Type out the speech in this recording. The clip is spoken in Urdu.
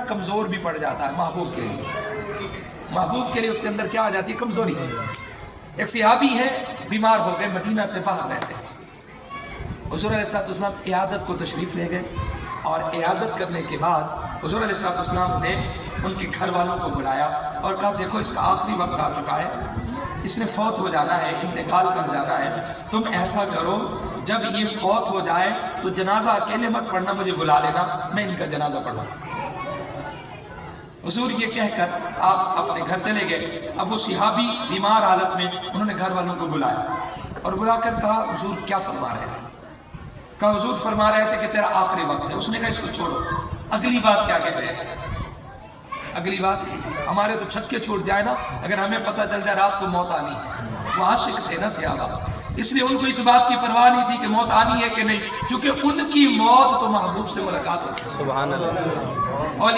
کمزور بھی پڑ جاتا ہے محبوب کے لیے اس کے اندر کیا آ جاتی ہے؟ کمزوری۔ ایک صحابی ہے، بیمار ہو گئے، مدینہ سے باہر رہتے ہیں، حضور علیہ السلام عیادت کو تشریف لے گئے، اور عیادت کرنے کے بعد حضور علیہ السلام نے ان کے گھر والوں کو بلایا اور کہا دیکھو اس کا آخری وقت آ چکا ہے، اس نے فوت ہو جانا ہے، انتقال کر جانا ہے، تم ایسا کرو جب یہ فوت ہو جائے تو جنازہ اکیلے مت پڑھنا، مجھے بلا لینا، میں ان کا جنازہ پڑھوں۔ حضور یہ کہہ کر آپ اپنے گھر چلے گئے۔ اب وہ صحابی بیمار حالت میں، انہوں نے گھر والوں کو بلایا اور بلا کر کہا حضور کیا فرما رہے تھے؟ کہا حضور فرما رہے تھے کہ تیرا آخری وقت ہے۔ اس نے کہا اس کو چھوڑو، اگلی بات کیا کہہ رہے تھے؟ اگلی بات ہمارے تو چھکے چھوٹ جائے نا، اگر ہمیں پتہ چل جائے رات کو موت آنی ہے۔ وہ عاشق تھے نا صحابہ، اس لیے ان کو اس بات کی پرواہ نہیں تھی کہ موت آنی ہے کہ نہیں، کیونکہ ان کی موت تو محبوب سے ملاقات ہوتی ہے۔ سبحان اللہ۔ اور